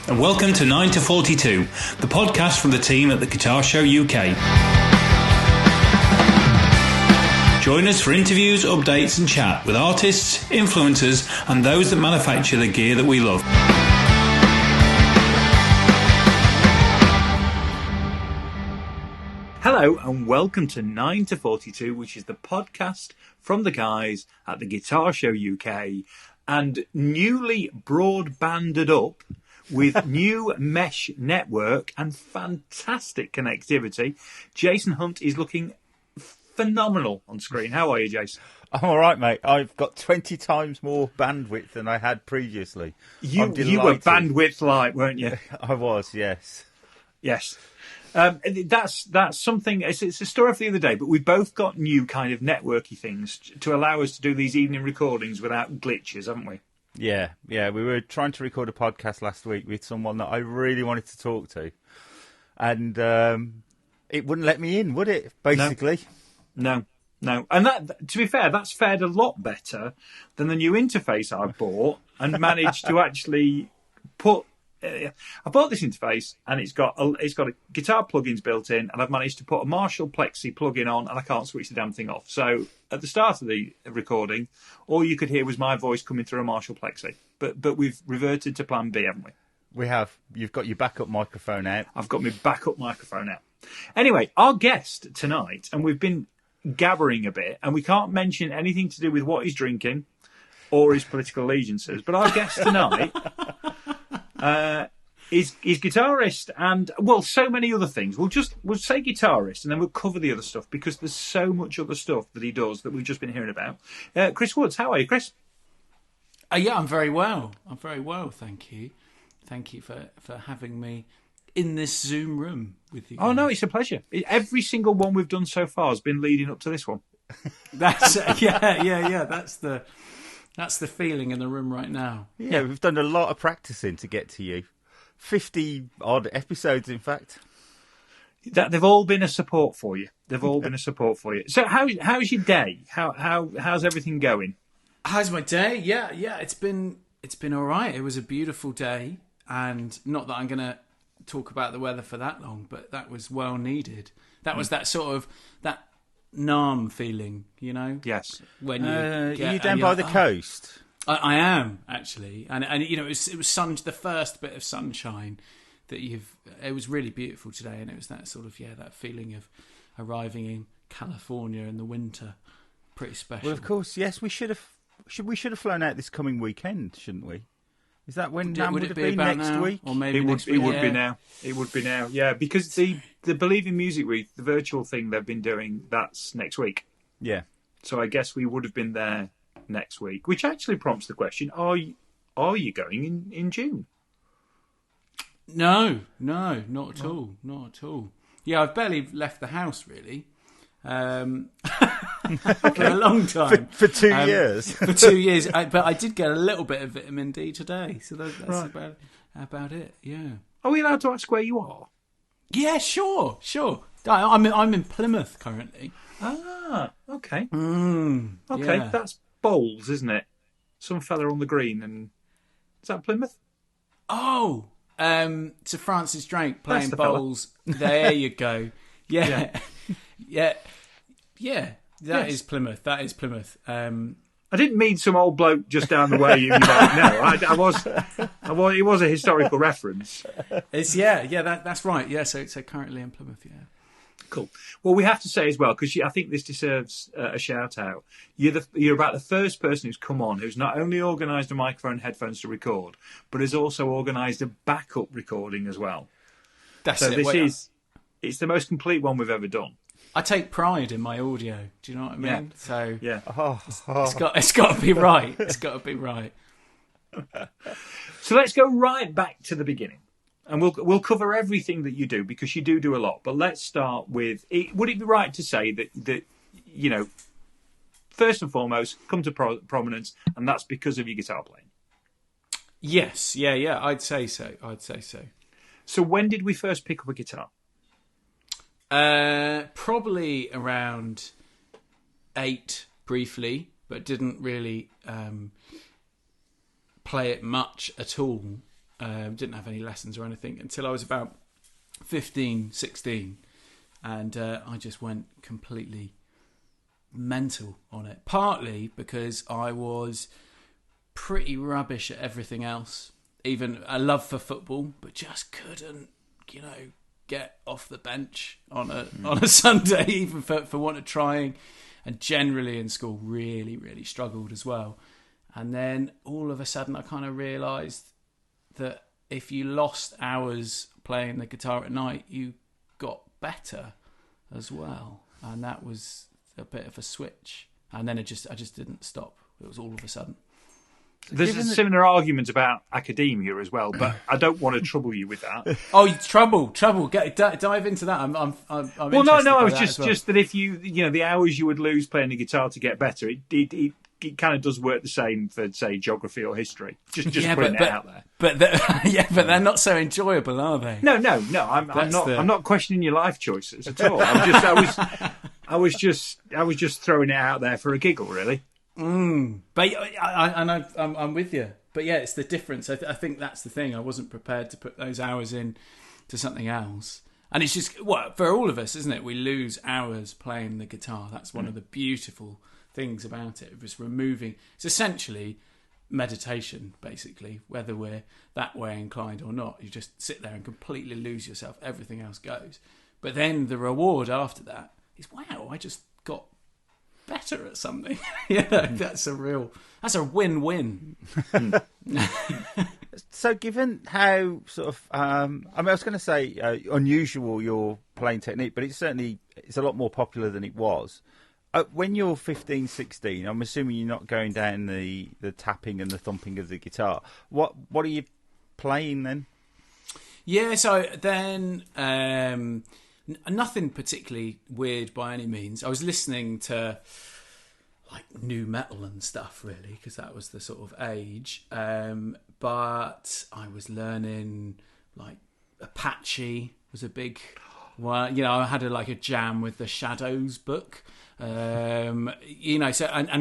and welcome to 9 to 42, the podcast from the team at the Guitar Show UK. Join us for interviews, updates and chat with artists, influencers and those that manufacture the gear that we love. Hello and welcome to 9 to 42, which is the podcast from the guys at the Guitar Show UK, and newly broadbanded up with new mesh network and fantastic connectivity. Jason Hunt is looking phenomenal on screen. How are you, Jason? I'm all right, mate. I've got 20 times more bandwidth than I had previously. You were bandwidth light, weren't you? I was, yes. Yes. That's something. It's a story for the other day, but we both got new kind of networky things to allow us to do these evening recordings without glitches, haven't we? Yeah. We were trying to record a podcast last week with someone that I really wanted to talk to, and it wouldn't let me in, would it? Basically, no. And that, to be fair, that's fared a lot better than the new interface I bought and managed to actually put. I bought this interface and it's got a guitar plugins built in, and I've managed to put a Marshall Plexi plugin on, and I can't switch the damn thing off. So at the start of the recording, all you could hear was my voice coming through a Marshall Plexi. But we've reverted to Plan B, haven't we? We have. You've got your backup microphone out. I've got my backup microphone out. Anyway, our guest tonight, and we've been gabbering a bit, and we can't mention anything to do with what he's drinking or his political allegiances. But our guest tonight. Is guitarist and, well, so many other things. We'll say guitarist and then we'll cover the other stuff because there's so much other stuff that he does that we've just been hearing about. Chris Woods, how are you, Chris? Yeah, I'm very well. Thank you. Thank you for having me in this Zoom room with you guys. Oh, no, it's a pleasure. Every single one we've done so far has been leading up to this one. That's yeah. That's the feeling in the room right now. Yeah, we've done a lot of practicing to get to you. 50 odd episodes, in fact. They've all been a support for you. So how's your day? How's everything going? How's my day? Yeah. It's been all right. It was a beautiful day, and not that I'm going to talk about the weather for that long, but that was well needed. That was that sort of that numb feeling, you know. Yes. When you are you down by the coast? I am actually, and you know it was the first bit of sunshine that it was really beautiful today, and it was that sort of that feeling of arriving in California in the winter, pretty special. Well, of course, yes, we should have flown out this coming weekend, shouldn't we? Is that when NAMM would have been next week? Or maybe it would be now. It would be now, yeah, because the Believe in Music Week, the virtual thing they've been doing, that's next week. Yeah. So I guess we would have been there next week, which actually prompts the question, are you going in June? No, not at all. Not at all. Yeah, I've barely left the house, really. For a long time. For 2 years. For 2 years. But I did get a little bit of vitamin D today, so that's right. about it, yeah. Are we allowed to ask where you are? Yeah, sure. I'm in Plymouth currently. Ah, okay. Okay, yeah. That's Bowls, isn't it? Some fella on the green, and is that Plymouth? Oh, Sir Francis Drake playing Bowls. There you go. Yeah. That is Plymouth. I didn't mean some old bloke just down the way. You might know. It was a historical reference. It's that's right. Yeah, so currently in Plymouth. Yeah. Cool. Well, we have to say as well, because I think this deserves a shout out. You're about the first person who's come on who's not only organised a microphone and headphones to record, but has also organised a backup recording as well. It's the most complete one we've ever done. I take pride in my audio. Do you know what I mean? Yeah. So yeah, it's got to be right. It's got to be right. So let's go right back to the beginning. And we'll cover everything that you do, because you do a lot. But let's start with, would it be right to say that you know, first and foremost, come to prominence, and that's because of your guitar playing? Yes, yeah, I'd say so. So when did we first pick up a guitar? Probably around 8 briefly, but didn't really play it much at all Didn't have any lessons or anything until I was about 15, 16. And I just went completely mental on it. Partly because I was pretty rubbish at everything else. Even a love for football, but just couldn't, get off the bench on a Sunday, even for want of trying. And generally in school, really, really struggled as well. And then all of a sudden, I kind of realised that if you lost hours playing the guitar at night, you got better as well. And that was a bit of a switch. And then I just didn't stop. It was all of a sudden. There's a similar argument about academia as well, but I don't want to trouble you with that. Oh, trouble! Dive into that. I'm well, no. I was just that if you the hours you would lose playing the guitar to get better, it kind of does work the same for, say, geography or history. Just putting it out there. But they're not so enjoyable, are they? No. I'm not questioning your life choices at all. I was just throwing it out there for a giggle, really. But I'm with you. But yeah, it's the difference. I think that's the thing. I wasn't prepared to put those hours in to something else. And it's just, for all of us, isn't it? We lose hours playing the guitar. That's one of the beautiful things about it. It's essentially meditation, basically, whether we're that way inclined or not. You just sit there and completely lose yourself. Everything else goes. But then the reward after that is, wow, I just got better at something. That's a win-win. So given how sort of I was going to say unusual your playing technique, but it's a lot more popular than it was. When you're 15, 16, I'm assuming you're not going down the tapping and the thumping of the guitar. What are you playing then? Yeah, so then nothing particularly weird by any means. I was listening to like new metal and stuff, really, because that was the sort of age. But I was learning like Apache was a big one. I had a jam with the Shadows book. So and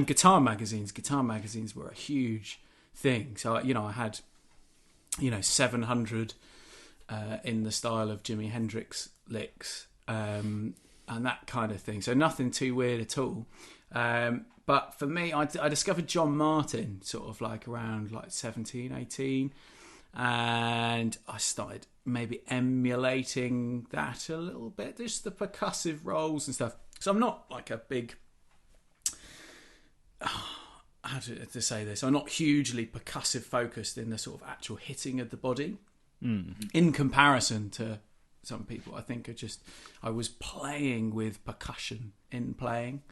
guitar magazines. Guitar magazines were a huge thing. So I had 700 in the style of Jimi Hendrix licks, and that kind of thing. So nothing too weird at all. But for me, I discovered John Martin sort of around 17, 18, and I started maybe emulating that a little bit, just the percussive rolls and stuff. So I'm not a big, how to say this, I'm not hugely percussive focused in the sort of actual hitting of the body. In comparison to some people, I think I was playing with percussion in playing.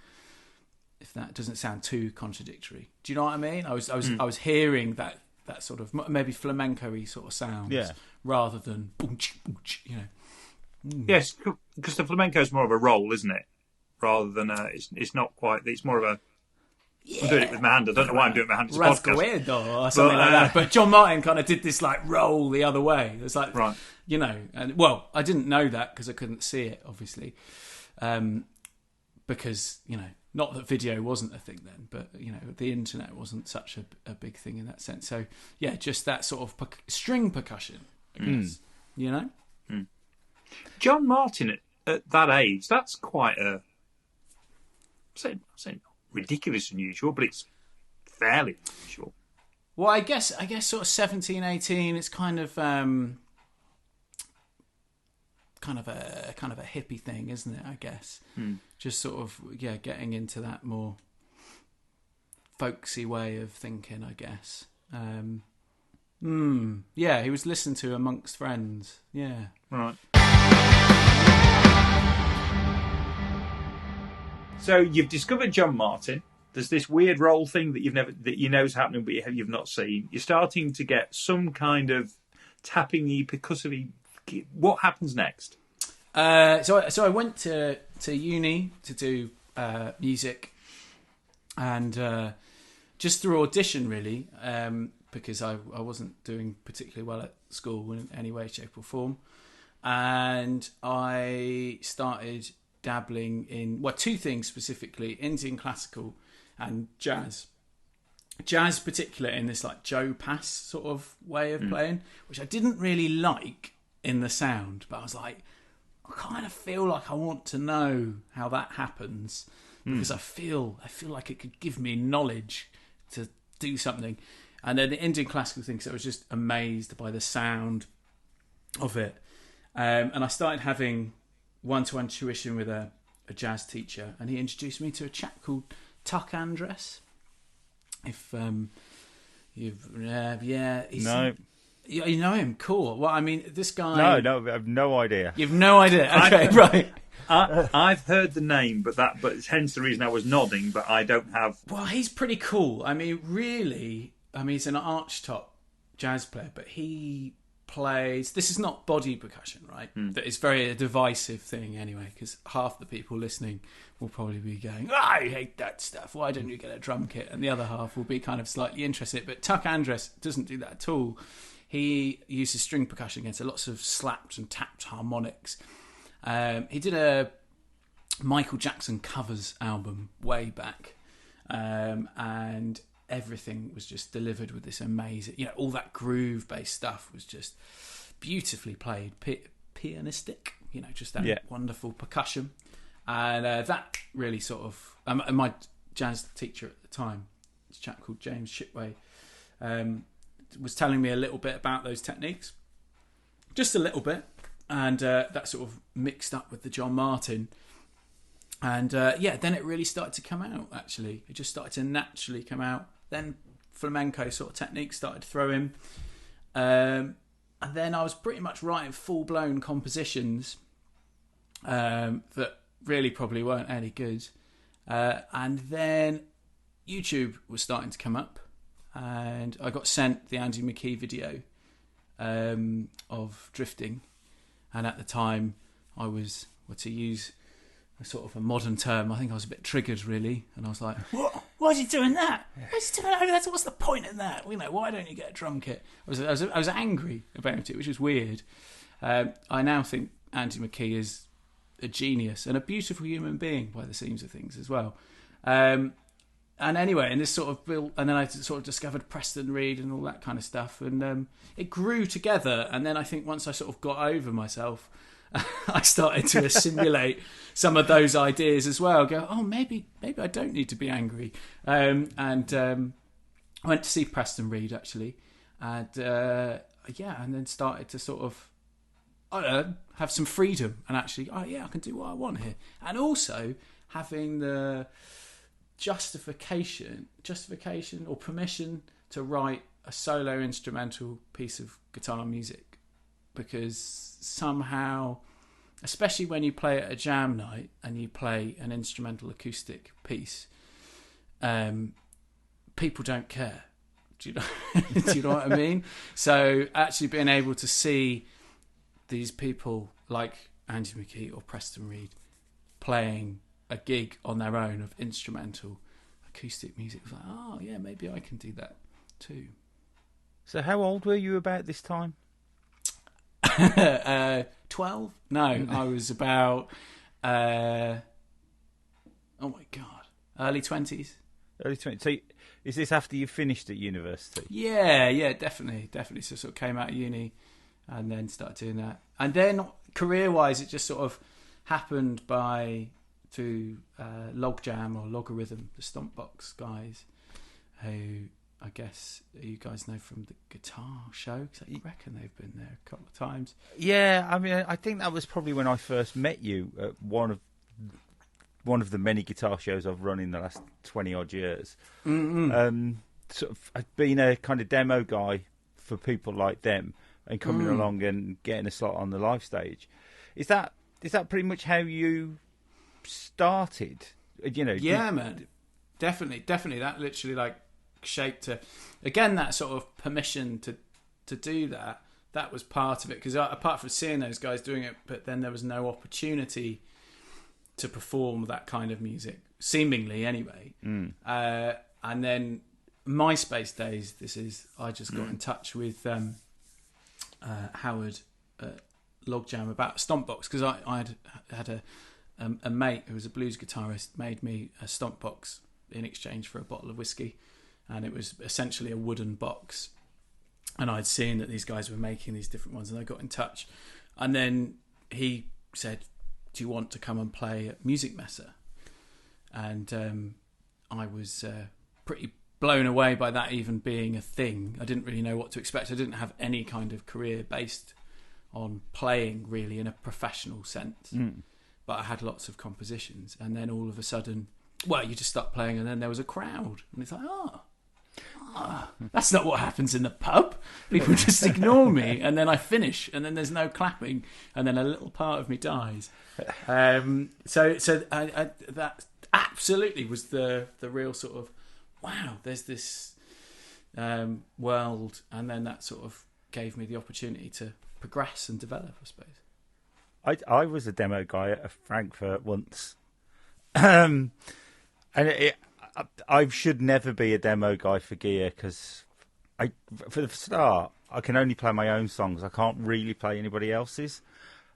If that doesn't sound too contradictory, do you know what I mean? I was hearing that sort of maybe flamenco-y sort of sounds, rather than Yes, because the flamenco is more of a roll, isn't it? Rather than it's not quite. It's more of a. I'm doing it with my hand. I don't know why I'm doing it with my hand. It's a podcast. Or something like that. But John Martin kind of did this roll the other way. It's right. And I didn't know that because I couldn't see it, obviously. Because, not that video wasn't a thing then, but, the internet wasn't such a big thing in that sense. So, yeah, just that sort of string percussion, I guess, John Martin at that age, that's quite a... I'm saying ridiculous unusual, but it's fairly unusual. Well, I guess sort of 17, 18, it's kind of a hippie thing, isn't it? I guess just sort of getting into that more folksy way of thinking, I guess. He was listened to amongst friends. Yeah, right. So you've discovered John Martin. There's this weird roll thing that you know is happening, but you've not seen. You're starting to get some kind of tapping-y, percussive-y. What happens next? So I went to uni to do music, and just through audition, really, because I wasn't doing particularly well at school in any way, shape, or form, and I started dabbling in two things specifically: Indian classical and jazz. jazz, particularly in this like Joe Pass sort of way of playing, which I didn't really like in the sound, but I was like, I kind of feel like I want to know how that happens because I feel like it could give me knowledge to do something. And then the Indian classical thing, so I was just amazed by the sound of it. And I started having one-to-one tuition with a jazz teacher, and he introduced me to a chap called Tuck Andress. If he's, No. You know him, cool. Well, I mean, this guy. No, I have no idea. You've no idea. Okay, right. I've heard the name, but hence the reason I was nodding. But I don't have. Well, he's pretty cool. I mean, really. I mean, he's an archtop jazz player, but he plays. This is not body percussion, right? That is very a divisive thing anyway, because half the people listening will probably be going, I hate that stuff. Why don't you get a drum kit? And the other half will be kind of slightly interested. But Tuck Andress doesn't do that at all. He uses string percussion against lots of slapped and tapped harmonics. He did a Michael Jackson covers album way back, and everything was just delivered with this amazing, all that groove-based stuff was just beautifully played, pianistic, just that wonderful percussion. And that really sort of... and my jazz teacher at the time, this chap called James Shipway, was telling me a little bit about those techniques, just a little bit, and that sort of mixed up with the John Martin, and then it really started to come out. Actually, it just started to naturally come out. Then flamenco sort of techniques started to throw in, and then I was pretty much writing full blown compositions that really probably weren't any good, and then YouTube was starting to come up. And I got sent the Andy McKee video of drifting, and at the time I was, to use a sort of a modern term, I think I was a bit triggered really, and I was like, "What? Why is he doing that? What's he doing that? What's the point in that? Why don't you get a drum kit?" I was angry about it, which was weird. I now think Andy McKee is a genius and a beautiful human being by the seams of things as well. And anyway, and this sort of built, and then I sort of discovered Preston Reed and all that kind of stuff, and it grew together. And then I think once I sort of got over myself, I started to assimilate some of those ideas as well. Go, oh, maybe I don't need to be angry. And I went to see Preston Reed actually, and and then started to sort of have some freedom and actually, I can do what I want here, and also having the justification or permission to write a solo instrumental piece of guitar music, because somehow, especially when you play at a jam night and you play an instrumental acoustic piece, people don't care. Do you know what I mean? So actually being able to see these people like Andy McKee or Preston Reed playing a gig on their own of instrumental acoustic music, was like, maybe I can do that too. So how old were you about this time? 12? No, I was about oh my god, early 20s. Early 20s. So is this after you finished at university? Yeah, definitely. So sort of came out of uni and then started doing that, and then career-wise it just sort of happened through Logjam or Logarithm, the Stompbox guys, who I guess you guys know from the guitar show, because I reckon they've been there a couple of times. Yeah, I mean, I think that was probably when I first met you at one of the many guitar shows I've run in the last 20 odd years. Sort of, I've been a kind of demo guy for people like them, and coming along and getting a slot on the live stage. Is that pretty much how you started? Yeah, man, definitely. That literally like shaped again that sort of permission to do that. That was part of it, because apart from seeing those guys doing it, but then there was no opportunity to perform that kind of music, seemingly anyway. And then MySpace days. I just got in touch with Howard at Logjam about Stompbox, because I had a mate who was a blues guitarist made me a Stompbox in exchange for a bottle of whiskey, and it was essentially a wooden box. And I'd seen that these guys were making these different ones, and I got in touch. And then he said, "Do you want to come and play at Music Messe?" And I was pretty blown away by that even being a thing. I didn't really know what to expect. I didn't have any kind of career based on playing really in a professional sense. But I had lots of compositions. And then all of a sudden, well, you just start playing, and then there was a crowd. And it's like, that's not what happens in the pub. People just ignore me, and then I finish, and then there's no clapping, and then a little part of me dies. So that absolutely was the real sort of, wow, there's this world, and then that sort of gave me the opportunity to progress and develop, I suppose. I was a demo guy at Frankfurt once, and I should never be a demo guy for gear, because for the start, I can only play my own songs. I can't really play anybody else's.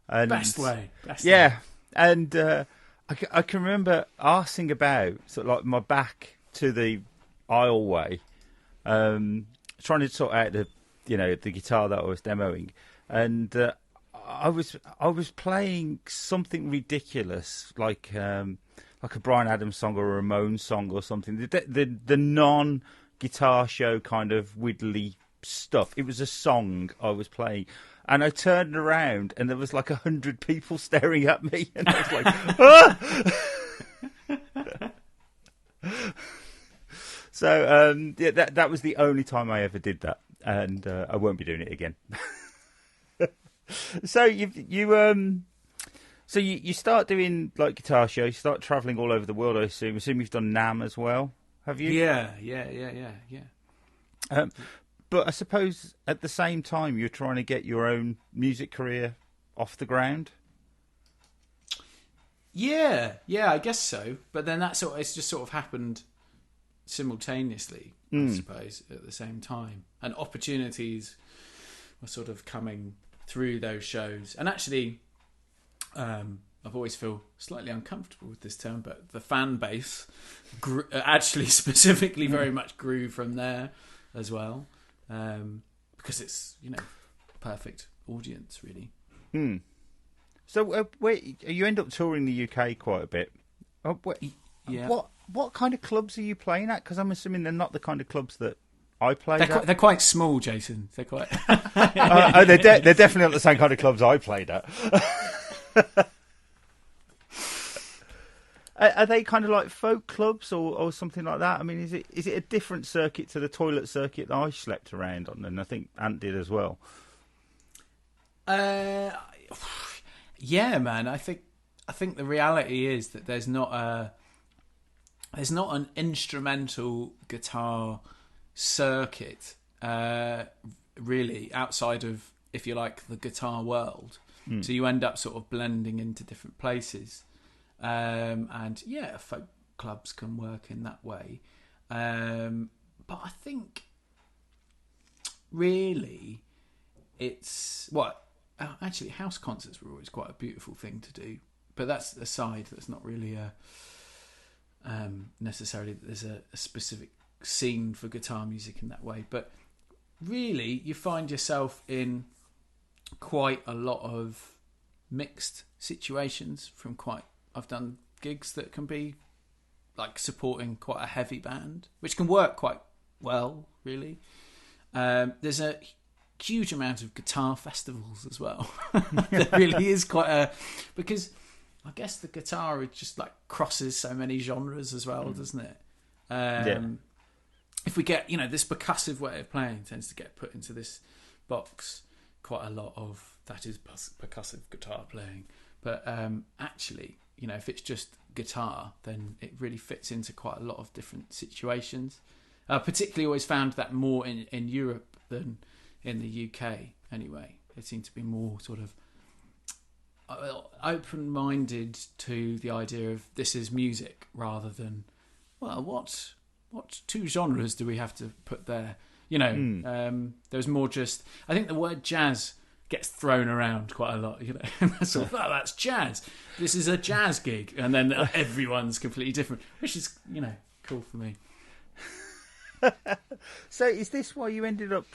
And, Best way. And I can remember arsing about, sort of like my back to the aisleway, trying to sort out the guitar that I was demoing, and I was playing something ridiculous like a Bryan Adams song or a Ramones song or something. The non-guitar show kind of widdly stuff. It was a song I was playing. And I turned around and there was like 100 people staring at me. And I was like, ah! So, that was the only time I ever did that. And I won't be doing it again. So you start doing like guitar shows, you start travelling all over the world, I assume. You've done NAMM as well, have you? Yeah. But I suppose at the same time you're trying to get your own music career off the ground. Yeah, I guess so. But then it's just sort of happened simultaneously, I suppose, at the same time. And opportunities were sort of coming through those shows. And actually, I've always feel slightly uncomfortable with this term, but the fan base actually specifically very much grew from there as well, because it's perfect audience really. So you end up touring the UK quite a bit. Yeah. What kind of clubs are you playing at? Because I'm assuming they're not the kind of clubs that I played at. They're quite small, Jason. They're quite. They're definitely not the same kind of clubs I played at. Are they kind of like folk clubs or something like that? I mean, is it a different circuit to the toilet circuit that I slept around on, and I think Ant did as well? Yeah, man. I think the reality is that there's not an instrumental guitar circuit really outside of, if you like, the guitar world. So you end up sort of blending into different places. And yeah, folk clubs can work in that way. But I think really it's actually house concerts were always quite a beautiful thing to do, but that's aside. That's not really necessarily that there's a specific scene for guitar music in that way. But really, you find yourself in quite a lot of mixed situations. I've done gigs that can be like supporting quite a heavy band, which can work quite well, really. There's a huge amount of guitar festivals as well. There really is because I guess the guitar just like crosses so many genres as well, doesn't it? If we get, this percussive way of playing tends to get put into this box, quite a lot of that is percussive guitar playing. But actually, if it's just guitar, then it really fits into quite a lot of different situations. Particularly always found that more in Europe than in the UK anyway. They seem to be more sort of open-minded to the idea of this is music rather than, well, what two genres do we have to put there? There's more just, I think the word jazz gets thrown around quite a lot, sort of, that's jazz. This is a jazz gig. And then everyone's completely different, which is, cool for me. So is this why you ended up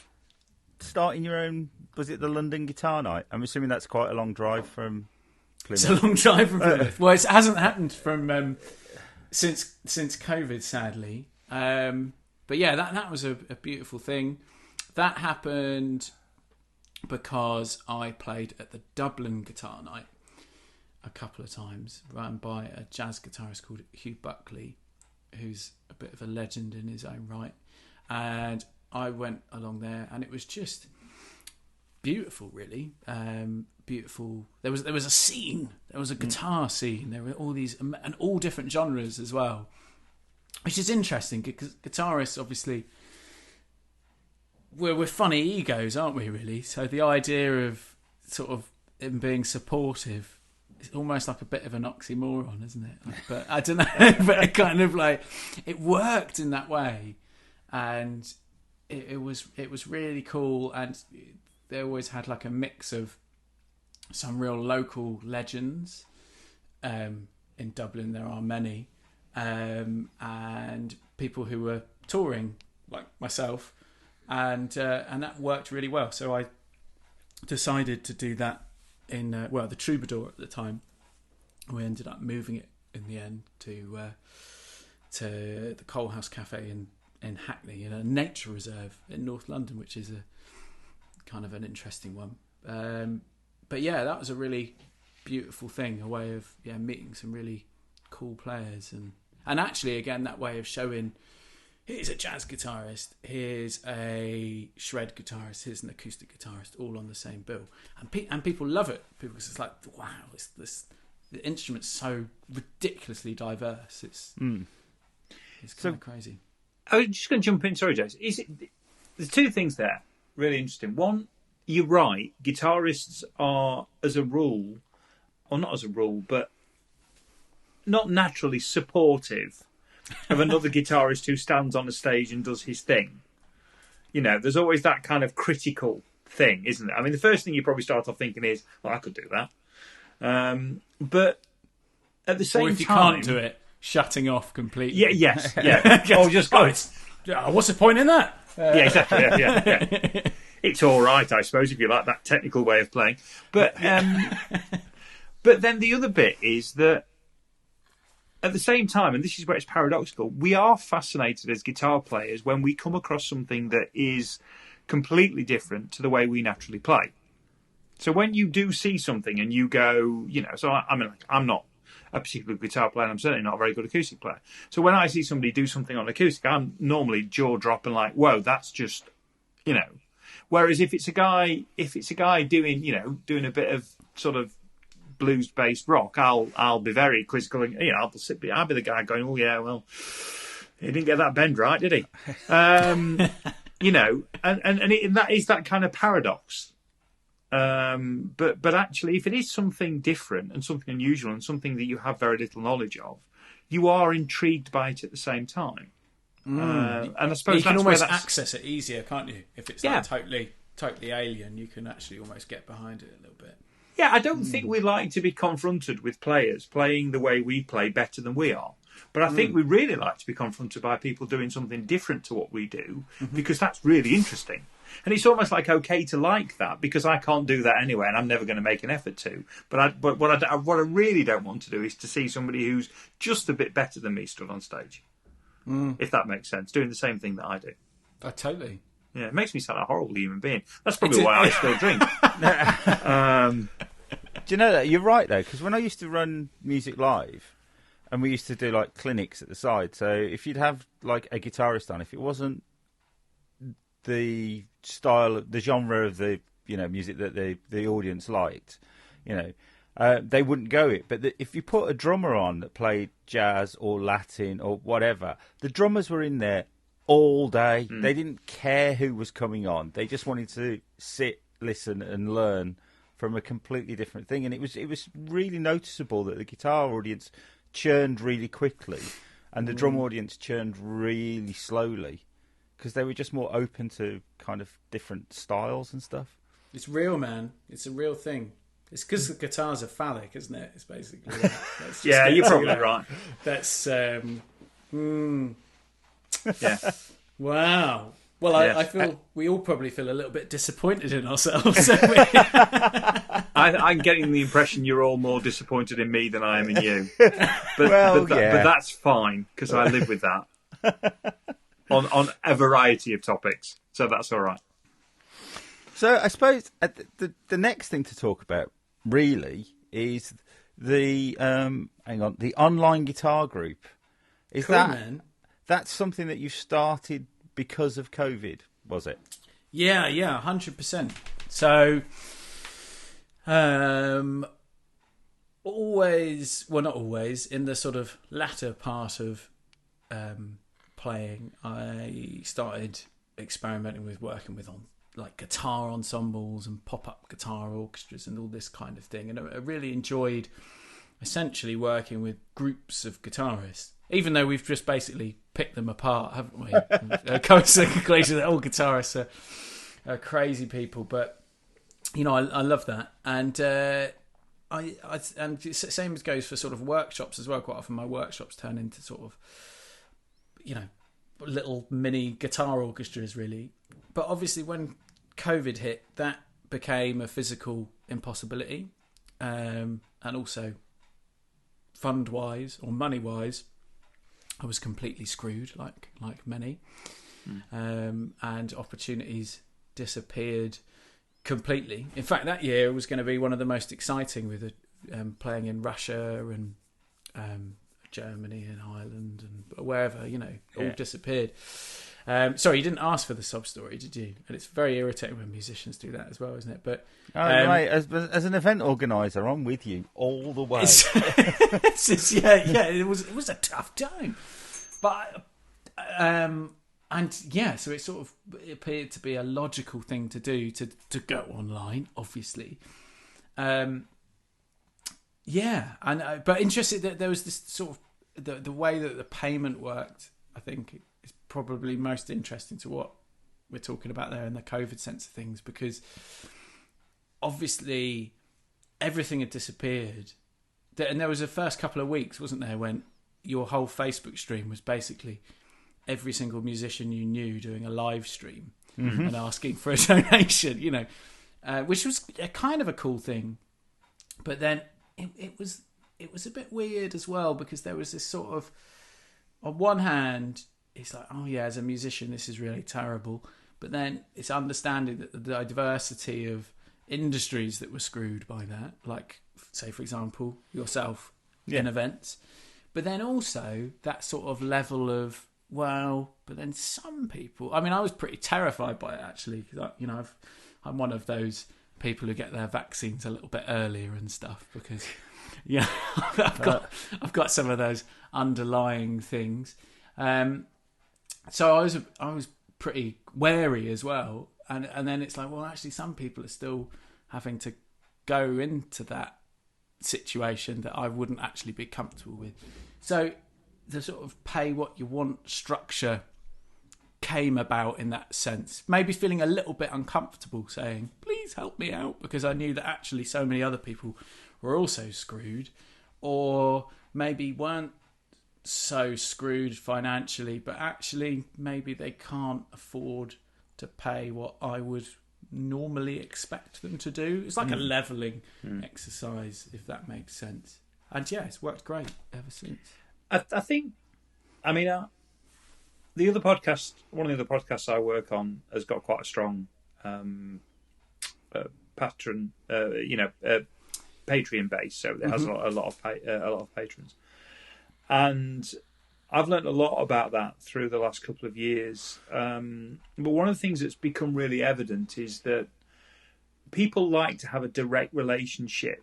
starting your own, was it the London Guitar Night? I'm assuming that's quite a long drive from Plymouth. It's a long drive from Plymouth. Well, it hasn't happened from since COVID, sadly. But yeah, that was a beautiful thing. That happened because I played at the Dublin Guitar Night a couple of times, run by a jazz guitarist called Hugh Buckley, who's a bit of a legend in his own right. And I went along there, and it was just beautiful, really. Beautiful. There was a scene. There was a guitar scene. There were all these, and all different genres as well, which is interesting because guitarists, obviously, we're funny egos, aren't we? Really. So the idea of sort of him being supportive, it's almost like a bit of an oxymoron, isn't it? Like, but I don't know. But it kind of like it worked in that way, and it was really cool. And they always had like a mix of some real local legends. In Dublin, there are many, and people who were touring, like myself, and that worked really well. So I decided to do that in the Troubadour at the time. We ended up moving it in the end to the Coal House Cafe in Hackney, in a nature reserve in North London, which is a kind of an interesting one. But yeah, that was a really beautiful thing, a way of meeting some really cool players, and actually again that way of showing, here's a jazz guitarist, here's a shred guitarist, here's an acoustic guitarist, all on the same bill, and people love it. People, it's like, wow, the instrument's so ridiculously diverse. It's kind of crazy. I was just going to jump in. Sorry, Jason. There's two things there really interesting. One, you're right. Guitarists are, as a rule, or not as a rule, but not naturally supportive of another guitarist who stands on a stage and does his thing. You know, there's always that kind of critical thing, isn't it? I mean, the first thing you probably start off thinking is, well, I could do that. But at the same time... Or if you can't do it, shutting off completely. Yeah, yes, yeah. Or just go... what's the point in that? Yeah, exactly, yeah. It's all right, I suppose, if you like that technical way of playing. But but then the other bit is that at the same time, and this is where it's paradoxical, we are fascinated as guitar players when we come across something that is completely different to the way we naturally play. So when you do see something and you go, so I mean, I'm not a particular guitar player, and I'm certainly not a very good acoustic player. So when I see somebody do something on acoustic, I'm normally jaw dropping like, whoa, that's just, Whereas if it's a guy doing, doing a bit of sort of blues based rock, I'll be very quizzical, and I'll be the guy going, oh yeah, well, he didn't get that bend right, did he? And that is that kind of paradox. But actually, if it is something different and something unusual and something that you have very little knowledge of, you are intrigued by it at the same time. And I suppose you can almost access it easier, can't you? If it's like totally alien, you can actually almost get behind it a little bit. Yeah, I don't think we like to be confronted with players playing the way we play better than we are. But I think we really like to be confronted by people doing something different to what we do, because that's really interesting. And it's almost like okay to like that, because I can't do that anyway, and I'm never going to make an effort to. But what I really don't want to do is to see somebody who's just a bit better than me stood on stage. If that makes sense, doing the same thing that I do. Totally. Yeah, it makes me sound like a horrible human being. That's probably why I still drink. Do you know that? You're right, though, because when I used to run music live, and we used to do like clinics at the side, so if you'd have like a guitarist on, if it wasn't the style, the genre of the music that the audience liked, they wouldn't go it. But if you put a drummer on that played jazz or Latin or whatever, the drummers were in there all day. They didn't care who was coming on. They just wanted to sit, listen, and learn from a completely different thing. And it was really noticeable that the guitar audience churned really quickly, and the drum audience churned really slowly, because they were just more open to kind of different styles and stuff. It's real, man. It's a real thing. It's because the guitars are phallic, isn't it? It's basically that. Yeah, you're probably right. That's yeah. Wow. Well, Yes. I feel we all probably feel a little bit disappointed in ourselves. I'm getting the impression you're all more disappointed in me than I am in you. But, Well, but yeah. that's fine, because I live with that on a variety of topics. So that's all right. So I suppose the next thing to talk about really is the the online guitar group. Is Cool, that man. that's something that you started because of COVID, was it? Yeah, 100%. So, always, well, not always, in the sort of latter part of playing, I started experimenting with working with like guitar ensembles and pop-up guitar orchestras and all this kind of thing. And I really enjoyed essentially working with groups of guitarists, even though we've just basically picked them apart, haven't we? Come to the conclusion that all guitarists are crazy people. But, you know, I love that. And and same as goes for sort of workshops as well. Quite often my workshops turn into sort of, you know, little mini guitar orchestras, really. But obviously when COVID hit, that became a physical impossibility. And also fund-wise or money-wise, I was completely screwed, like many. And opportunities disappeared completely. In fact, that year was going to be one of the most exciting, with playing in Russia and Germany and Ireland and wherever, you know, all disappeared. Sorry, you didn't ask for the sob story, did you? And it's very irritating when musicians do that as well, isn't it? But Right, as an event organizer, I'm with you all the way. It was a tough time, but and yeah, so it appeared to be a logical thing to do to go online, obviously. But interested that there was this sort of the way that the payment worked. I think is probably most interesting to what we're talking about there in the COVID sense of things, because obviously everything had disappeared, and there was a first couple of weeks, wasn't there, when your whole Facebook stream was basically every single musician you knew doing a live stream and asking for a donation, you know, which was a kind of a cool thing. But then it was a bit weird as well, because there was this sort of, on one hand, it's like, oh yeah, as a musician, this is really terrible. But then it's understanding that the diversity of industries that were screwed by that, like, say, for example, yourself in events. But then also that sort of level of, well, but then some people, I mean, I was pretty terrified by it, actually, because, you know, I'm one of those people who get their vaccines a little bit earlier and stuff, because, yeah, I've got some of those underlying things. So I was pretty wary as well, and then it's like, well, actually, some people are still having to go into that situation that I wouldn't actually be comfortable with. So the sort of pay what you want structure came about in that sense. Maybe feeling a little bit uncomfortable saying, please help me out, because I knew that actually so many other people were also screwed, or maybe weren't so screwed financially, but actually maybe they can't afford to pay what I would normally expect them to do. It's like a levelling exercise, if that makes sense. And yeah, it's worked great ever since. I think, I mean, the other podcast, one of the other podcasts I work on, has got quite a strong Patreon base, so it has a lot of patrons, and I've learned a lot about that through the last couple of years. But one of the things that's become really evident is that people like to have a direct relationship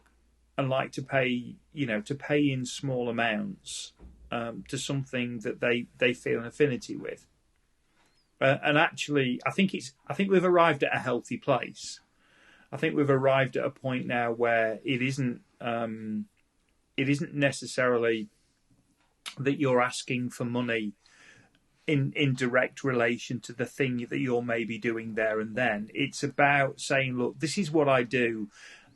and like to pay in small amounts to something that they feel an affinity with. And actually, I think we've arrived at a healthy place. I think we've arrived at a point now where it isn't necessarily that you're asking for money in direct relation to the thing that you're maybe doing there and then. It's about saying, look, this is what I do,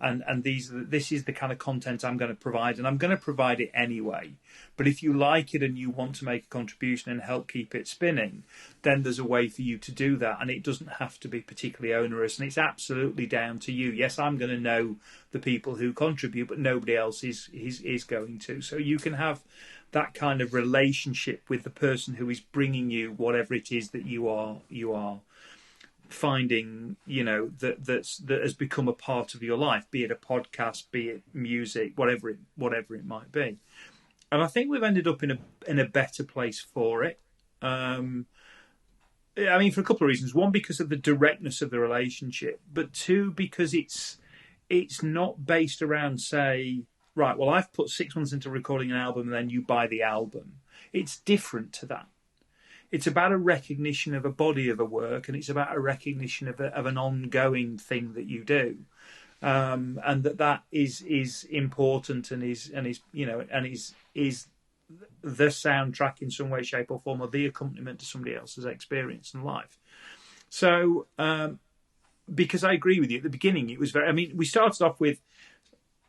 and this is the kind of content I'm going to provide, and I'm going to provide it anyway. But if you like it and you want to make a contribution and help keep it spinning, then there's a way for you to do that, and it doesn't have to be particularly onerous, and it's absolutely down to you. Yes, I'm going to know the people who contribute, but nobody else is going to. So you can have that kind of relationship with the person who is bringing you whatever it is that you are finding, that has become a part of your life, be it a podcast, be it music, whatever it might be. And I think we've ended up in a better place for it. I mean, for a couple of reasons. One, because of the directness of the relationship, but two, because it's not based around, say, right, well, I've put 6 months into recording an album and then you buy the album. It's different to that. It's about a recognition of a body of a work, and it's about a recognition of an ongoing thing that you do, and that is important and is the soundtrack in some way, shape, or form, or the accompaniment to somebody else's experience and life. So, because I agree with you, at the beginning it was very. I mean, we started off with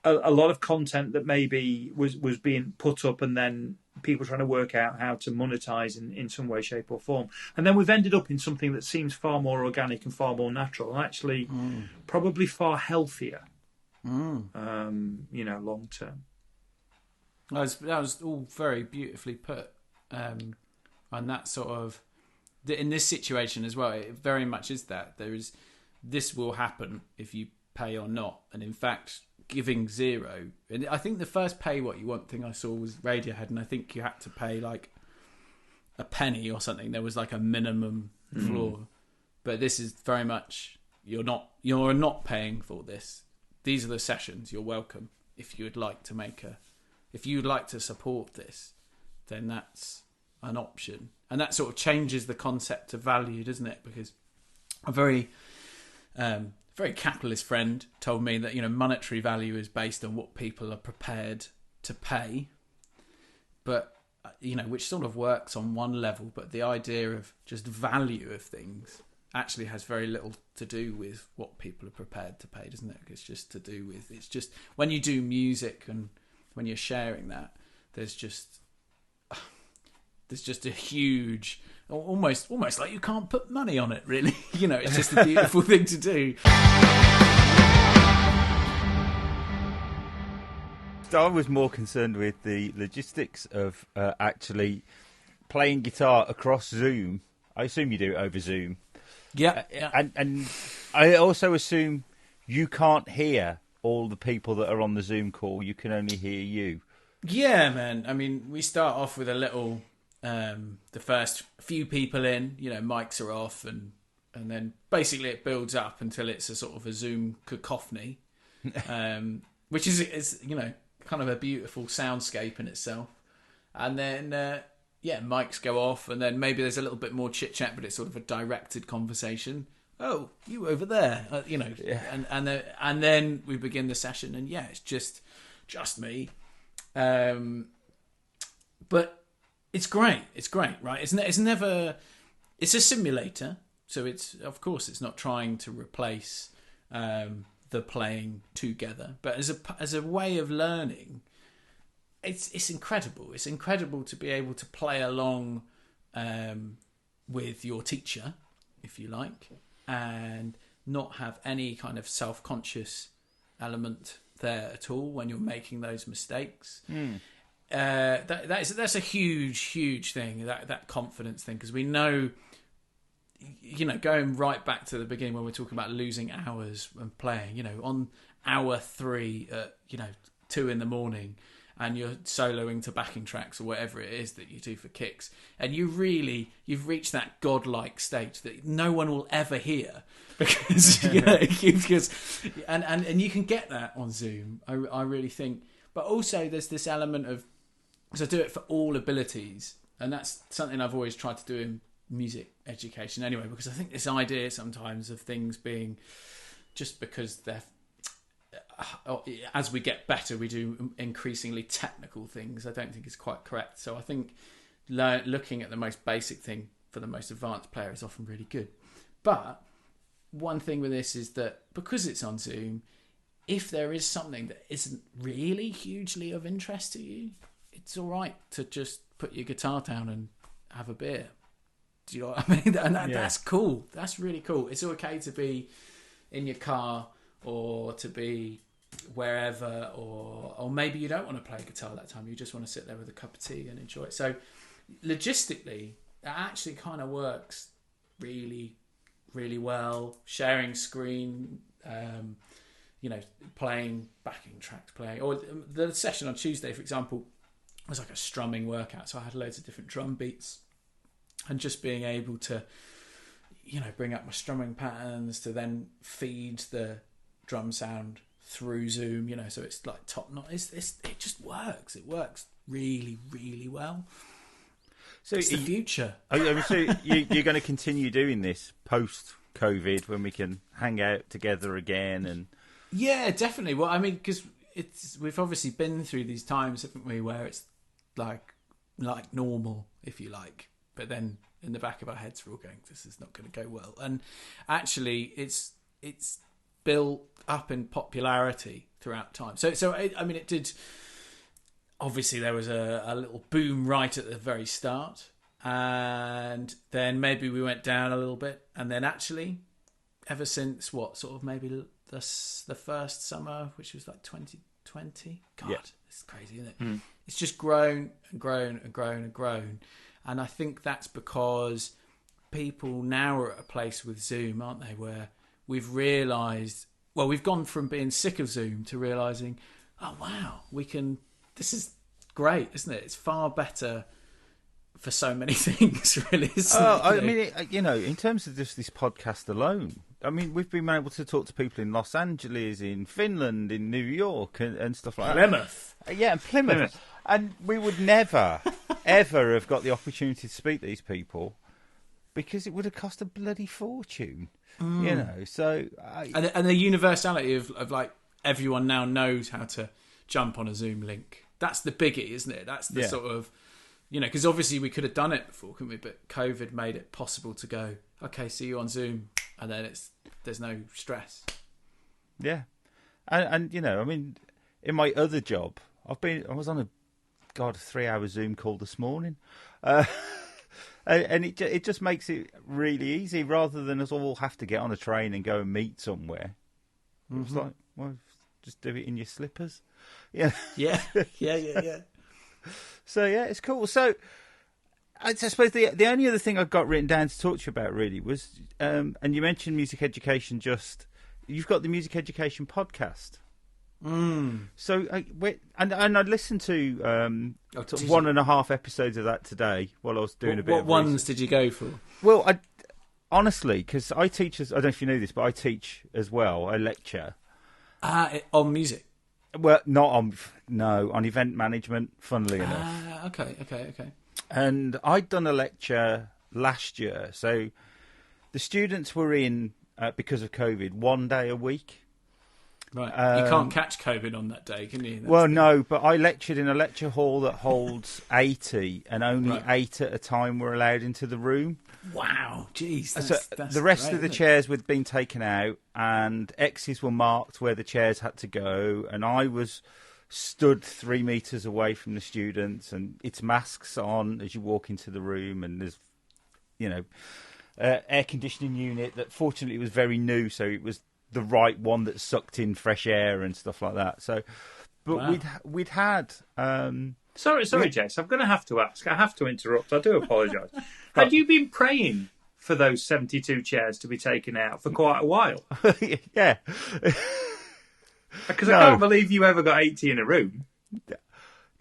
a lot of content that maybe was being put up, and then people trying to work out how to monetize in some way, shape, or form. And then we've ended up in something that seems far more organic and far more natural, and actually probably far healthier, long term. That was all very beautifully put. And that sort of, in this situation as well, it very much is that. This will happen if you pay or not. And in fact, giving zero, and I think the first pay what you want thing I saw was Radiohead, and I think you had to pay like a penny or something. There was like a minimum floor, but this is very much you're not paying for this. These are the sessions. You're welcome. If you would like to support this, then that's an option, and that sort of changes the concept of value, doesn't it? Because a very capitalist friend told me that monetary value is based on what people are prepared to pay, but which sort of works on one level, but the idea of just value of things actually has very little to do with what people are prepared to pay, doesn't it? It's just to do with, it's just when you do music and when you're sharing that, there's just a huge, almost like you can't put money on it, really. It's just a beautiful thing to do. I was more concerned with the logistics of actually playing guitar across Zoom. I assume you do it over Zoom. Yeah. And I also assume you can't hear all the people that are on the Zoom call. You can only hear you. Yeah, man. I mean, we start off with a little... the first few people in, mics are off, and then basically it builds up until it's a sort of a Zoom cacophony, which is kind of a beautiful soundscape in itself. And then mics go off, and then maybe there's a little bit more chit chat, but it's sort of a directed conversation. Oh, you over there, Yeah. and then we begin the session, and it's just me, but. It's great, right? It's never... It's a simulator, so it's not trying to replace the playing together. But as a way of learning, it's incredible. It's incredible to be able to play along with your teacher, if you like, and not have any kind of self-conscious element there at all when you're making those mistakes. That's a huge thing, that confidence thing, because we know, going right back to the beginning when we're talking about losing hours and playing, on hour 3 at 2 a.m, and you're soloing to backing tracks or whatever it is that you do for kicks, and you've reached that godlike state that no one will ever hear, because and you can get that on Zoom. I really think, but also there's this element of, because I do it for all abilities, and that's something I've always tried to do in music education anyway, because I think this idea sometimes of things being just because they're, as we get better, we do increasingly technical things, I don't think is quite correct. So I think looking at the most basic thing for the most advanced player is often really good. But one thing with this is that because it's on Zoom, if there is something that isn't really hugely of interest to you, it's all right to just put your guitar down and have a beer. Do you know what I mean? And that's cool. That's really cool. It's okay to be in your car or to be wherever, or maybe you don't want to play guitar that time. You just want to sit there with a cup of tea and enjoy it. So logistically, that actually kind of works really, really well. Sharing screen, playing backing tracks, or the session on Tuesday, for example, was like a strumming workout. So I had loads of different drum beats. And just being able to, bring up my strumming patterns to then feed the drum sound through Zoom, so it's like top notch. It just works. It works really, really well. So it's the future. So you're going to continue doing this post-COVID when we can hang out together again? And yeah, definitely. Well, I mean, because we've obviously been through these times, haven't we, where it's like normal, if you like. But then in the back of our heads, we're all going, this is not going to go well. And actually, it's built up in popularity throughout time. So it did. Obviously, there was a little boom right at the very start. And then maybe we went down a little bit. And then actually, ever since maybe the first summer, which was like 2020. God, it's crazy, isn't it? Mm. It's just grown and grown and grown and grown. And I think that's because people now are at a place with Zoom, aren't they, where we've realised, well, we've gone from being sick of Zoom to realising, oh, wow, this is great, isn't it? It's far better for so many things, really, isn't it? I mean, in terms of just this podcast alone, I mean, we've been able to talk to people in Los Angeles, in Finland, in New York and stuff like Plymouth. that. Yeah, Plymouth. And we would never, ever have got the opportunity to speak to these people because it would have cost a bloody fortune, So, and the universality of like everyone now knows how to jump on a Zoom link. That's the biggie, isn't it? That's the sort of, because obviously we could have done it before, couldn't we? But COVID made it possible to go, okay, see you on Zoom, and then there's no stress. Yeah, and I mean, in my other job, I was on a 3-hour Zoom call this morning. And it just makes it really easy rather than us all have to get on a train and go and meet somewhere. Mm-hmm. It's like, well, just do it in your slippers. Yeah. Yeah. So, yeah, it's cool. So, I suppose the only other thing I've got written down to talk to you about really was, and you mentioned music education you've got the music education podcast. Mm. So, and I listened to 1.5 episodes of that today while I was doing a bit. What ones did you go for? Well, honestly, because I teach, I don't know if you know this, but I teach as well. I lecture on music. Well, on event management. Funnily enough. Okay. And I'd done a lecture last year, so the students were in because of COVID 1 day a week. Right, you can't catch COVID on that day, can you? No, but I lectured in a lecture hall that holds 80, and only 8 at a time were allowed into the room. Wow, jeez. That's the rest great, of the chairs were being taken out, and X's were marked where the chairs had to go, and I was stood 3 meters away from the students, and it's masks on as you walk into the room, and there's, air conditioning unit that fortunately was very new, so it was the right one that sucked in fresh air and stuff like that. So, but wow. we'd had. Sorry, Jess. I'm going to have to ask. I have to interrupt. I do apologise. Had you been praying for those 72 chairs to be taken out for quite a while? Yeah. Because I can't believe you ever got 80 in a room.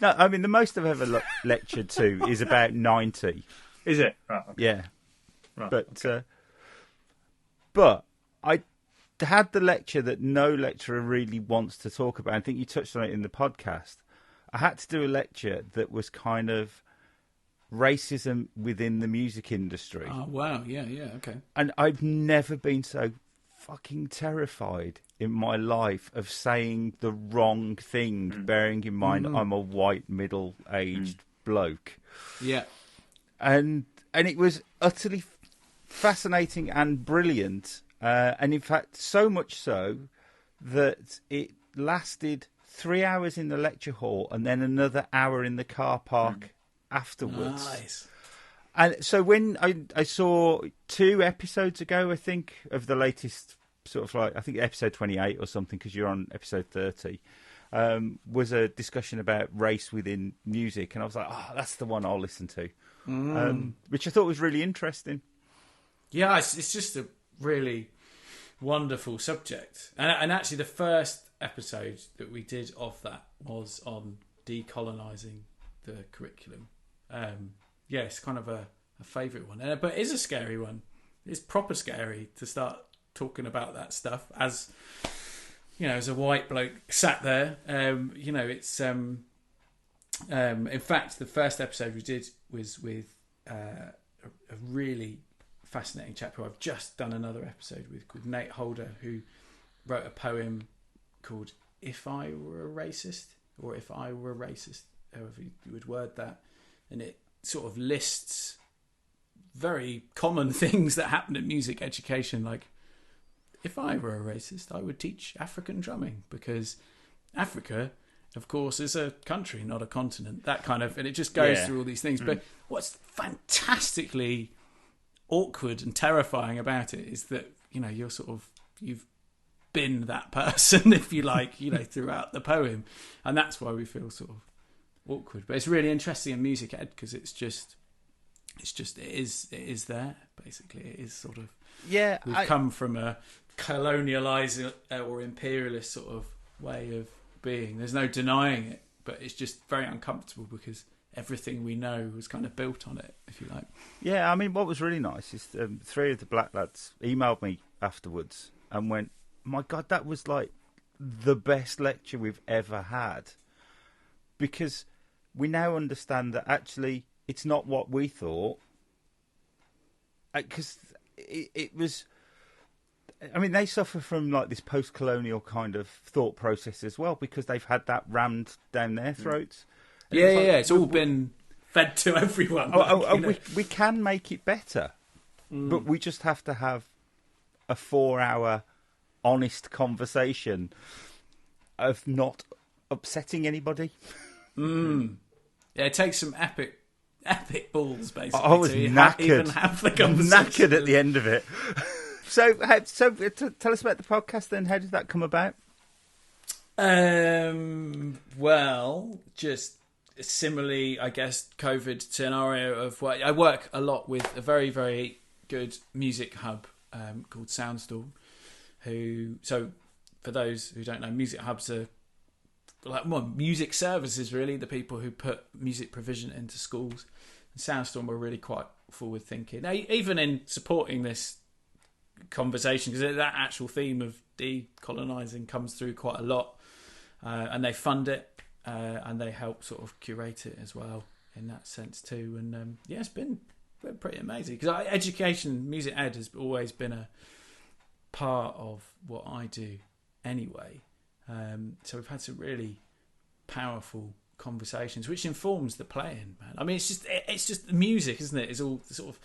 No, I mean the most I've ever lectured to is about 90. Is it? Right, okay. Yeah. Right, but I had the lecture that no lecturer really wants to talk about. I think you touched on it in the podcast. I had to do a lecture that was kind of racism within the music industry. Oh, wow. Yeah, okay. And I've never been so fucking terrified in my life of saying the wrong thing, bearing in mind I'm a white middle-aged bloke. Yeah. And it was utterly fascinating and brilliant. And in fact, so much so that it lasted 3 hours in the lecture hall and then another hour in the car park afterwards. Nice. And so when I saw 2 episodes ago, I think, of the latest sort of like, I think episode 28 or something, because you're on episode 30, was a discussion about race within music. And I was like, oh, that's the one I'll listen to, which I thought was really interesting. Yeah, it's just a really wonderful subject. And actually the first episode that we did of that was on decolonising the curriculum. Yeah, it's kind of a favourite one. But it is a scary one. It's proper scary to start talking about that stuff as, you know, as a white bloke sat there. You know, it's... in fact, the first episode we did was with a really fascinating chap who I've just done another episode with, called Nate Holder, who wrote a poem called If I Were a Racist, or If I Were a Racist, however you would word that. And it sort of lists very common things that happen in music education, like, if I were a racist, I would teach African drumming, because Africa, of course, is a country, not a continent. That kind of, and it just goes through all these things. But what's fantastically awkward and terrifying about it is that, you know, you've been that person, if you like, you know, throughout the poem, and that's why we feel sort of awkward. But it's really interesting in music ed, because it is there, basically. It is sort of, we've come from a colonialising or imperialist sort of way of being. There's no denying it, but it's just very uncomfortable because everything we know was kind of built on it, if you like. Yeah, I mean, what was really nice is 3 of the black lads emailed me afterwards and went, my God, that was like the best lecture we've ever had, because we now understand that actually it's not what we thought, because it was... I mean, they suffer from like this post-colonial kind of thought process as well, because they've had that rammed down their throats. And it's all been fed to everyone. We can make it better, but we just have to have a 4-hour honest conversation of not upsetting anybody. Yeah, it takes some epic balls, basically. I was knackered. Even have the conversation. Knackered at the end of it. So tell us about the podcast then. How did that come about? Well, just similarly, I guess, COVID scenario of what I work a lot with a very, very good music hub called Soundstorm. So for those who don't know, music hubs are like music services, really, the people who put music provision into schools. And Soundstorm were really quite forward thinking. Now, even in supporting this conversation, because that actual theme of decolonising comes through quite a lot, and they fund it and they help sort of curate it as well in that sense too. And it's been pretty amazing, because education, music ed, has always been a part of what I do anyway. So we've had some really powerful conversations, which informs the playing, man. I mean, it's just music, isn't it? It's all sort of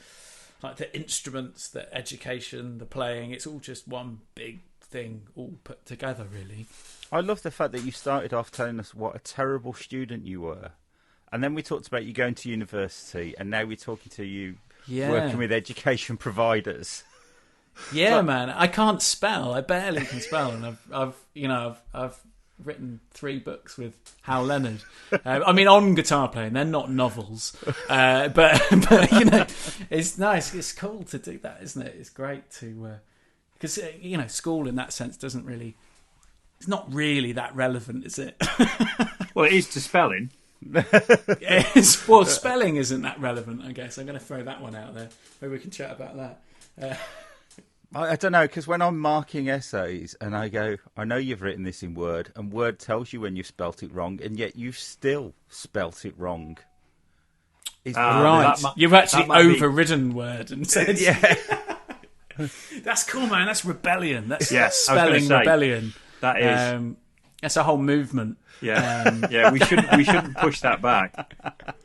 like the instruments, the education, the playing. It's all just one big thing, all put together, really. I love the fact that you started off telling us what a terrible student you were, and then we talked about you going to university, and now we're talking to you working with education providers. Yeah, man. I can't spell. I barely can spell, and I've written 3 books with Hal Leonard. I mean, on guitar playing, they're not novels, but you know, it's nice. It's cool to do that, isn't it? It's great to because you know, school in that sense doesn't really. It's not really that relevant, is it? Well, it is to spelling. Well, spelling isn't that relevant, I guess. I'm going to throw that one out there. Maybe we can chat about that. I don't know, because when I'm marking essays and I go, I know you've written this in Word, and Word tells you when you've spelt it wrong, and yet you've still spelt it wrong. Right. You've actually overridden Word and said, yeah. That's cool, man. That's rebellion. That's spelling rebellion. That is. That's a whole movement. Yeah, yeah. We shouldn't push that back.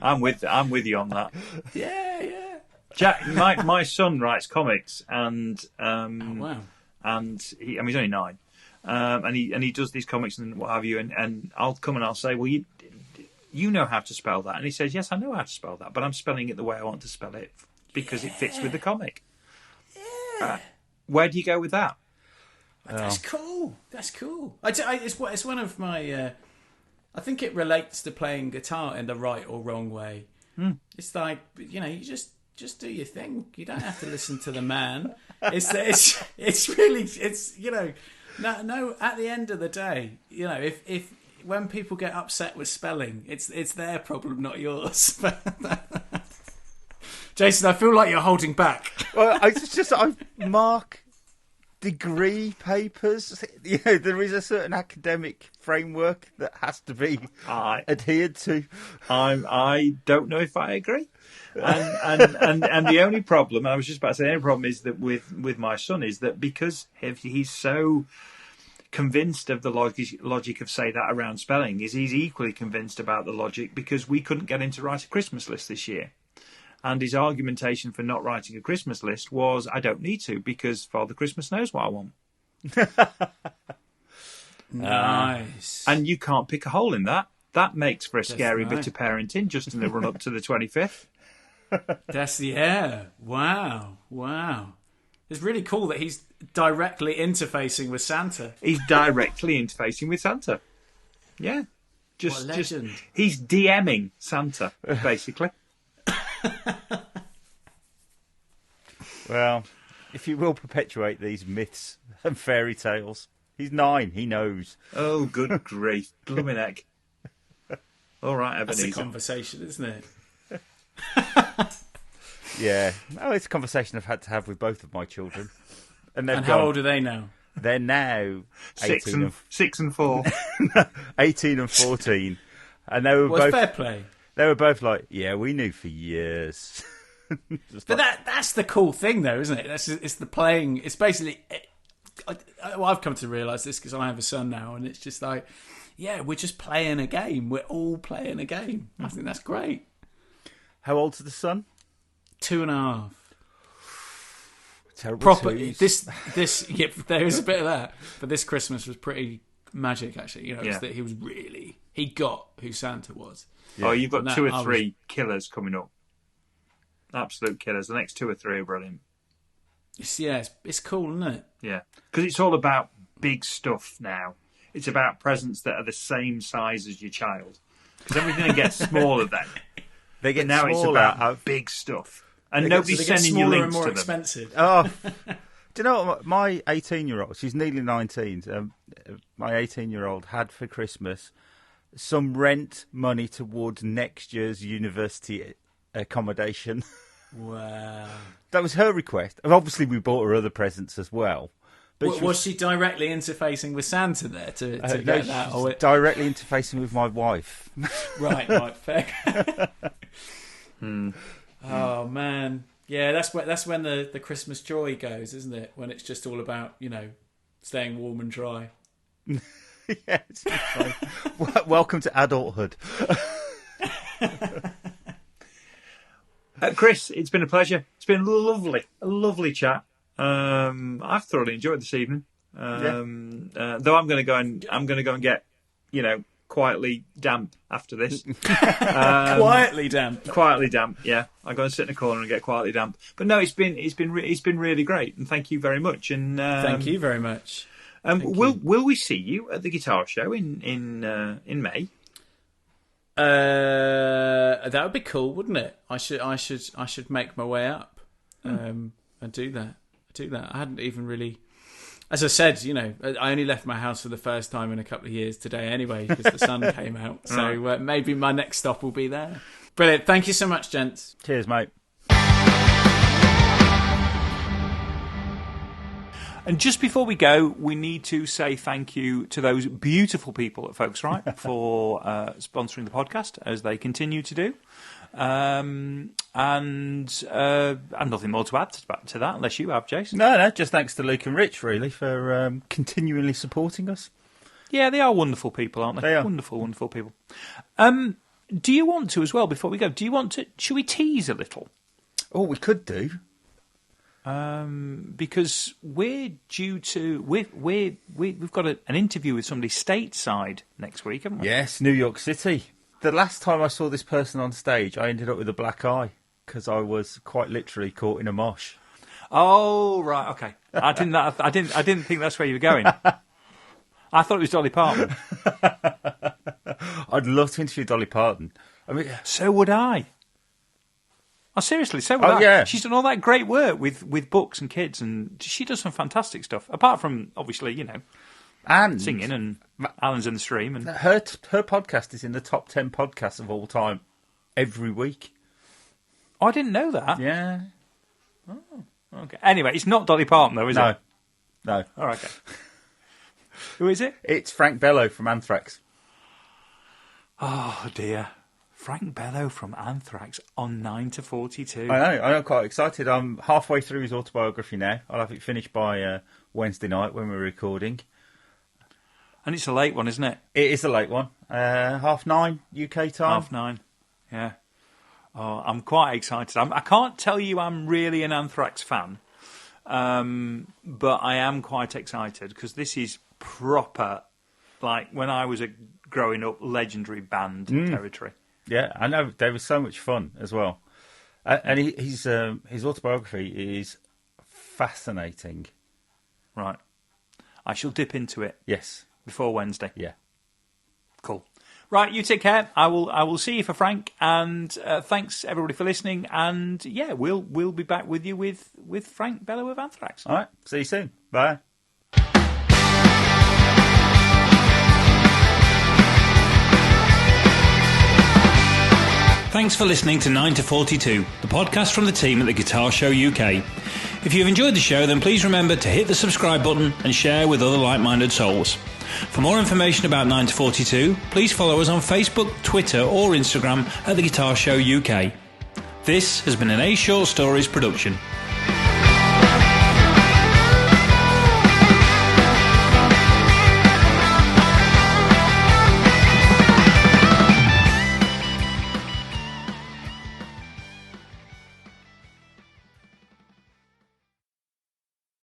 I'm with you on that. Yeah. Jack, my son writes comics, and wow. and he's only 9, and he does these comics and what have you, and I'll come and I'll say, well, you know how to spell that, and he says, yes, I know how to spell that, but I'm spelling it the way I want to spell it because it fits with the comic. Where do you go with that? That's cool. That's cool. It's one of my. I think it relates to playing guitar in the right or wrong way. It's like, you just do your thing. You don't have to listen to the man. It's really no. At the end of the day, if when people get upset with spelling, it's their problem, not yours. Jason, I feel like you're holding back. Well, I mark degree papers. There is a certain academic framework that has to be adhered to. I don't know if I agree. And the only problem, I was just about to say, the only problem is that with my son is that because he's so convinced of the logic of, say, that around spelling, he's equally convinced about the logic because we couldn't get him to write a Christmas list this year. And his argumentation for not writing a Christmas list was, I don't need to because Father Christmas knows what I want. Nice. And you can't pick a hole in that. That makes for a scary bit of parenting just in the run up to the 25th. Wow. It's really cool that he's directly interfacing with Santa. He's directly interfacing with Santa. Yeah. What a legend. He's DMing Santa, basically. Well, if you will perpetuate these myths and fairy tales, he's 9. He knows. Oh, good grief, blooming heck! All right, Ebenezer. That's a conversation, isn't it? Yeah. Oh, it's a conversation I've had to have with both of my children. And how old are they now? They're now 6 and 4, 18 and 14, and they were What's both fair play. They were both like, "Yeah, we knew for years." But that's the cool thing, though, isn't it? It's the playing. It's basically. I've come to realise this because I have a son now, and it's just like, yeah, we're just playing a game. We're all playing a game. I think that's great. How old's the son? 2.5. Terrible. Proper. This. Yeah, there is a bit of that. But this Christmas was pretty magic, actually. That he was really. He got who Santa was. Yeah. Oh, you've got 2 or 3 killers coming up. Absolute killers. The next 2 or 3 are brilliant. It's cool, isn't it? Yeah, because it's all about big stuff now. It's about presents that are the same size as your child. Because everything gets smaller then. They get now smaller. It's about big stuff, and nobody's sending you links and more to expensive. them. Oh, do you know what my 18-year-old? She's nearly 19. My 18-year-old had for Christmas some rent money towards next year's university accommodation. Wow. That was her request. And obviously, we bought her other presents as well. But was she directly interfacing with Santa there to get that? Or directly interfacing with my wife. Right, fair. Oh, man. Yeah, that's when the Christmas joy goes, isn't it? When it's just all about, staying warm and dry. Yeah, it's fine. Welcome to adulthood. Chris, it's been a pleasure. It's been a lovely chat. I've thoroughly enjoyed this evening. Though I'm going to go and get, quietly damp after this. Quietly damp. Quietly damp. Yeah, I'm going to sit in a corner and get quietly damp. But no, it's been really great, and thank you very much. And thank you very much. Will we see you at the guitar show in May? That would be cool, wouldn't it? I should make my way up and do that. I hadn't even really, as I said, I only left my house for the first time in a couple of years today anyway because the sun came out. So maybe my next stop will be there. Brilliant. Thank you so much, gents. Cheers, mate. And just before we go, we need to say thank you to those beautiful people at Focusrite for sponsoring the podcast, as they continue to do. And nothing more to add to that, unless you have, Jason. No, just thanks to Luke and Rich, really, for continually supporting us. Yeah, they are wonderful people, aren't they? They are. Wonderful, wonderful people. Do you want to, as well, before we go, should we tease a little? Oh, we could do. because we're due to we've got an interview with somebody stateside next week, haven't we? Yes, New York City. The last time I saw this person on stage, I ended up with a black eye because I was quite literally caught in a mosh. Oh right, okay. I didn't think that's where you were going. I thought it was Dolly Parton. I'd love to interview Dolly Parton. I mean, so would I. Oh, seriously, so would I. Yeah. She's done all that great work with books and kids, and she does some fantastic stuff. Apart from, obviously, and singing and Alan's in the Stream. And her podcast is in the top 10 podcasts of all time every week. I didn't know that. Yeah. Oh, okay. Anyway, it's not Dolly Parton, though, is it? No. All right, okay. Who is it? It's Frank Bello from Anthrax. Oh, dear. Frank Bello from Anthrax on 9 to 42. I know, I'm quite excited. I'm halfway through his autobiography now. I'll have it finished by Wednesday night when we're recording. And it's a late one, isn't it? It is a late one. 9:30 UK time. 9:30, yeah. Oh, I'm quite excited. I can't tell you I'm really an Anthrax fan, but I am quite excited because this is proper, like when I was growing up, legendary band territory. Yeah, I know. They were so much fun as well. And his autobiography is fascinating. Right. I shall dip into it. Yes. Before Wednesday. Yeah. Cool. Right, you take care. I will see you for Frank, and thanks everybody for listening. And yeah, we'll be back with you with Frank Bello of Anthrax. All right. See you soon. Bye. Thanks for listening to 9 to 42, the podcast from the team at the Guitar Show UK. If you've enjoyed the show, then please remember to hit the subscribe button and share with other like-minded souls. For more information about 9 to 42, please follow us on Facebook, Twitter or Instagram at the Guitar Show UK. This has been an A Short Stories production.